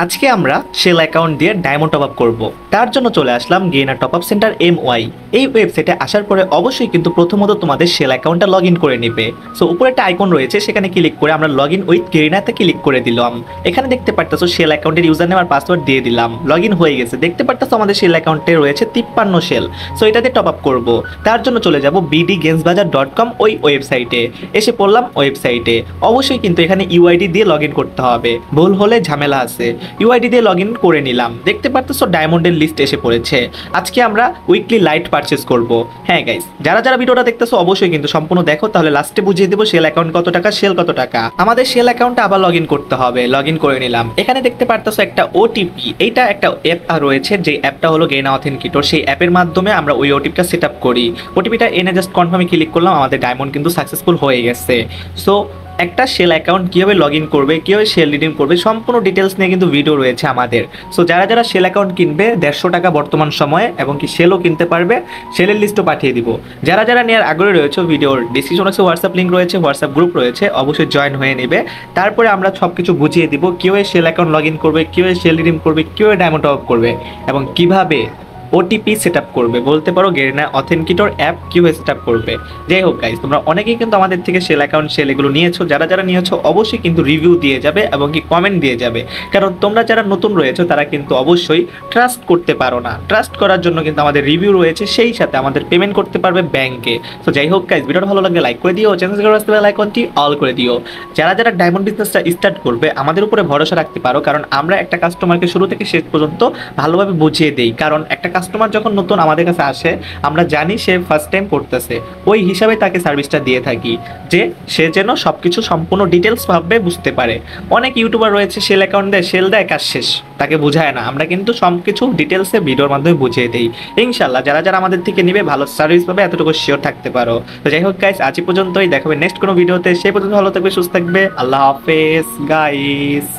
আজকে আমরা shell account দিয়ে ডায়মন্ড টপ আপ করবো। তার জন্য চলে আসলাম gainer top up centre MY। এই ওয়েবসাইটে আসার পরে অবশ্যই কিন্তু প্রথমত তোমাদের শেল অ্যাকাউন্টটা লগ ইন করে নেবে। সো উপরে একটা আইকন রয়েছে, সেখানে ক্লিক করে আমরা লগ ইন উইথ গেইনারতে ক্লিক করে দিলাম। এখানে দেখতে পারতেছো শেল অ্যাকাউন্টের ইউজার নেম আর পাসওয়ার্ড দিয়ে দিলাম, লগ ইন হয়ে গেছে। দেখতে পারতেছো আমাদের শেল অ্যাকাউন্টে রয়েছে 53 শেল। সো এটাতে টপ আপ করবো। তার জন্য চলে যাব bdgamesbazaar.com ওই ওয়েবসাইটে। এসে পড়লাম ওয়েবসাইটে। অবশ্যই কিন্তু এখানে ইউআইডি দিয়ে লগ ইন করতে হবে, ভুল হলে ঝামেলা আছে। ইউআইডি দিয়ে লগ ইন করে নিলাম। দেখতে পারতেছো ডায়মন্ডের লিস্ট এসে পড়েছে। আজকে আমরা উইকলি লাইট পারচেস করব। হ্যাঁ গাইস, যারা যারা ভিডিওটা দেখতেছো অবশ্যই কিন্তু সম্পূর্ণ দেখো, তাহলে লাস্টে বুঝিয়ে দেবো শেল অ্যাকাউন্ট কত টাকা, শেল কত টাকা। আমাদের শেল অ্যাকাউন্টে আবার লগ ইন করতে হবে। লগ ইন করে নিলাম। এখানে দেখতে পারতেছো একটা ওটিপি, এইটা একটা অ্যাপ রয়েছে, যে অ্যাপটা হলো গেইনা অথেন্টিকেটর। সেই অ্যাপের মাধ্যমে আমরা ওই ওটিপিটা সেট আপ করি। ওটিপিটা এনে জাস্ট কনফার্মে ক্লিক করলাম, আমাদের ডায়মন্ড কিন্তু সাকসেসফুল হয়ে গেছে। সো একটা শেল অ্যাকাউন্ট কীভাবে লগ ইন করবে, কীভাবে শেল রিডিম করবে, সম্পূর্ণ ডিটেলস নিয়ে কিন্তু ভিডিও রয়েছে আমাদের। সো যারা যারা শেল অ্যাকাউন্ট কিনবে 150 টাকা বর্তমান সময়ে, এবং কি শেলও কিনতে পারবে, শেলের লিস্টও পাঠিয়ে দিব। যারা যারা নেওয়ার আগ্রহী রয়েছে, ভিডিওর ডিসক্রিপশন আছে, হোয়াটসঅ্যাপ লিঙ্ক রয়েছে, হোয়াটসঅ্যাপ গ্রুপ রয়েছে, অবশ্যই জয়েন হয়ে নেবে। তারপরে আমরা সব কিছু বুঝিয়ে দিব, কীভাবে শেল অ্যাকাউন্ট লগ ইন করবে, কীভাবে শেল রিডিম করবে, কীভাবে ডায়মন্ড টপ আপ করবে, এবং কীভাবে ওটিপি সেট আপ করবে, বলতে পারো গেইনা অথেন্টিকেটর অ্যাপ কীভাবে সেট আপ করবে। যাই হোক গাইস, তোমরা অনেকেই কিন্তু আমাদের থেকে শেল অ্যাকাউন্ট শেল এগুলো নিয়েছো। যারা যারা নিয়েছো অবশ্যই কিন্তু রিভিউ দিয়ে যাবে এবং কি কমেন্ট দিয়ে যাবে, কারণ তোমরা যারা নতুন রয়েছো তারা কিন্তু অবশ্যই ট্রাস্ট করতে পারো না। ট্রাস্ট করার জন্য কিন্তু আমাদের রিভিউ রয়েছে, সেই সাথে আমাদের পেমেন্ট করতে পারবে ব্যাংকে। তো যাই হোক গাইস, ভিডিওটা ভালো লাগলে লাইক করে দিও, চ্যানেল আসতে বেল আইকনটি অল করে দিও। যারা যারা ডায়মন্ড বিজনেসটা স্টার্ট করবে আমাদের উপরে ভরসা রাখতে পারো, কারণ আমরা একটা কাস্টমারকে শুরু থেকে শেষ পর্যন্ত ভালোভাবে বুঝিয়ে দিই। কারণ একটা কাস্টমার যখন নতুন আমাদের কাছে আসে, আমরা জানি সে ফার্স্ট টাইম করতেছে, ওই হিসাবে তাকে সার্ভিসটা দিয়ে থাকি, যে সে যেন সবকিছু সম্পূর্ণ ডিটেলস ভাবে বুঝতে পারে। অনেক ইউটিউবার রয়েছে সেল অ্যাকাউন্ট দেয়, সেল দেয়, কাজ শেষ, তাকে বোঝায় না। আমরা কিন্তু সবকিছু ডিটেলসে ভিডিওর মাধ্যমে বুঝিয়ে দিই। ইনশাল্লাহ যারা যারা আমাদের থেকে নিবে ভালো সার্ভিস পাবে, এতটুকু শিওর থাকতে পারো। তো যাই হোক গাইস, আজ পর্যন্তই, দেখাবে নেক্সট কোনো ভিডিওতে। সেই পর্যন্ত ভালো থাকবে, সুস্থ থাকবে। আল্লাহ হাফেজ গাইস।